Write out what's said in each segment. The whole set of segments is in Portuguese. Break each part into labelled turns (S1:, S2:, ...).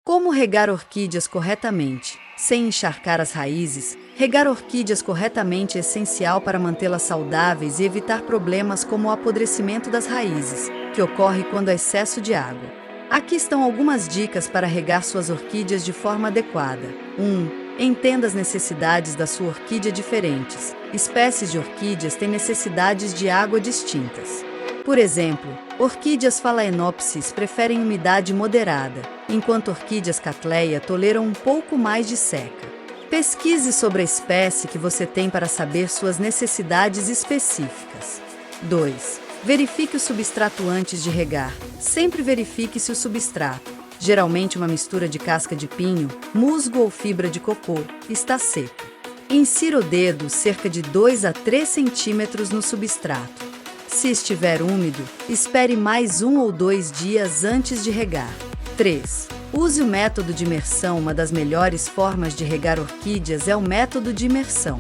S1: Como regar orquídeas corretamente, sem encharcar as raízes? Regar orquídeas corretamente é essencial para mantê-las saudáveis e evitar problemas como o apodrecimento das raízes, que ocorre quando há excesso de água. Aqui estão algumas dicas para regar suas orquídeas de forma adequada. 1. Entenda as necessidades da sua orquídea diferentes. Espécies de orquídeas têm necessidades de água distintas. Por exemplo, orquídeas Phalaenopsis preferem umidade moderada, enquanto orquídeas Cattleya toleram um pouco mais de seca. Pesquise sobre a espécie que você tem para saber suas necessidades específicas. 2. Verifique o substrato antes de regar. Sempre verifique se o substrato, geralmente uma mistura de casca de pinho, musgo ou fibra de cocô, está seco. Insira o dedo cerca de 2 a 3 centímetros no substrato. Se estiver úmido, espere mais 1 ou 2 dias antes de regar. 3. Use o método de imersão. Uma das melhores formas de regar orquídeas é o método de imersão.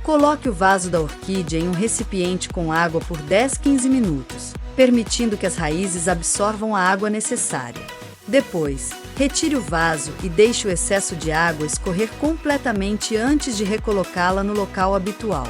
S1: Coloque o vaso da orquídea em um recipiente com água por 10-15 minutos, permitindo que as raízes absorvam a água necessária. Depois, retire o vaso e deixe o excesso de água escorrer completamente antes de recolocá-la no local habitual.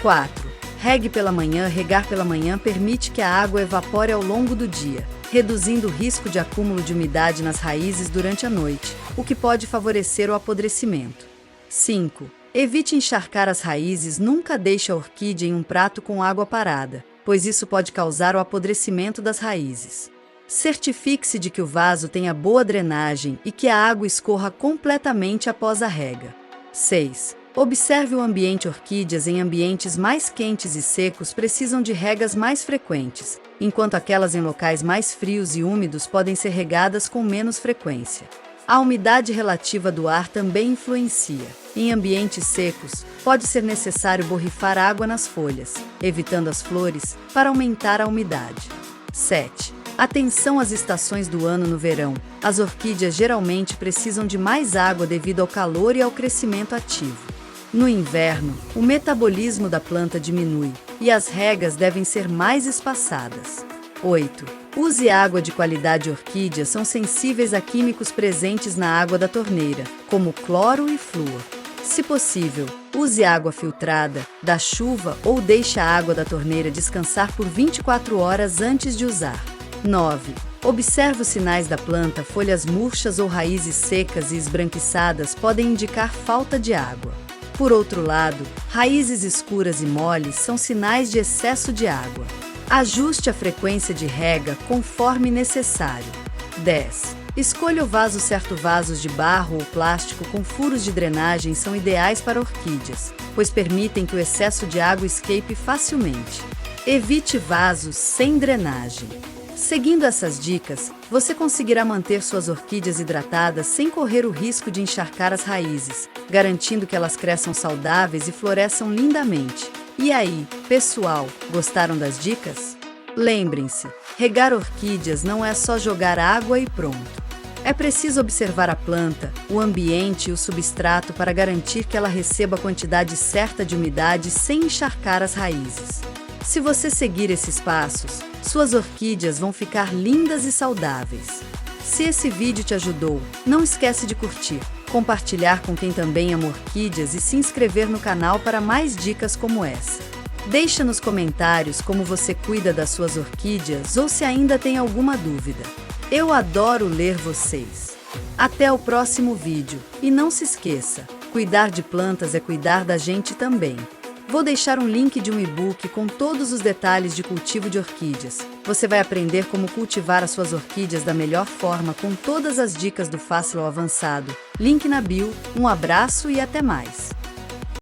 S1: 4. Regue pela manhã. Regar pela manhã permite que a água evapore ao longo do dia, reduzindo o risco de acúmulo de umidade nas raízes durante a noite, o que pode favorecer o apodrecimento. 5. Evite encharcar as raízes. Nunca deixe a orquídea em um prato com água parada, pois isso pode causar o apodrecimento das raízes. Certifique-se de que o vaso tenha boa drenagem e que a água escorra completamente após a rega. 6. Observe o ambiente. Orquídeas em ambientes mais quentes e secos precisam de regas mais frequentes, enquanto aquelas em locais mais frios e úmidos podem ser regadas com menos frequência. A umidade relativa do ar também influencia. Em ambientes secos, pode ser necessário borrifar água nas folhas, evitando as flores, para aumentar a umidade. 7. Atenção às estações do ano. No verão, as orquídeas geralmente precisam de mais água devido ao calor e ao crescimento ativo. No inverno, o metabolismo da planta diminui e as regas devem ser mais espaçadas. 8. Use água de qualidade. Orquídeas são sensíveis a químicos presentes na água da torneira, como cloro e flúor. Se possível, use água filtrada, da chuva ou deixe a água da torneira descansar por 24 horas antes de usar. 9. Observe os sinais da planta. Folhas murchas ou raízes secas e esbranquiçadas podem indicar falta de água. Por outro lado, raízes escuras e moles são sinais de excesso de água. Ajuste a frequência de rega conforme necessário. 10. Escolha o vaso certo. Vasos de barro ou plástico com furos de drenagem são ideais para orquídeas, pois permitem que o excesso de água escape facilmente. Evite vasos sem drenagem. Seguindo essas dicas, você conseguirá manter suas orquídeas hidratadas sem correr o risco de encharcar as raízes, garantindo que elas cresçam saudáveis e floresçam lindamente. E aí, pessoal, gostaram das dicas? Lembrem-se, regar orquídeas não é só jogar água e pronto. É preciso observar a planta, o ambiente e o substrato para garantir que ela receba a quantidade certa de umidade sem encharcar as raízes. Se você seguir esses passos, suas orquídeas vão ficar lindas e saudáveis. Se esse vídeo te ajudou, não esquece de curtir, compartilhar com quem também ama orquídeas e se inscrever no canal para mais dicas como essa. Deixa nos comentários como você cuida das suas orquídeas ou se ainda tem alguma dúvida. Eu adoro ler vocês. Até o próximo vídeo. E não se esqueça, cuidar de plantas é cuidar da gente também. Vou deixar um link de um e-book com todos os detalhes de cultivo de orquídeas. Você vai aprender como cultivar as suas orquídeas da melhor forma com todas as dicas do Fácil ao Avançado. Link na bio. Um abraço e até mais!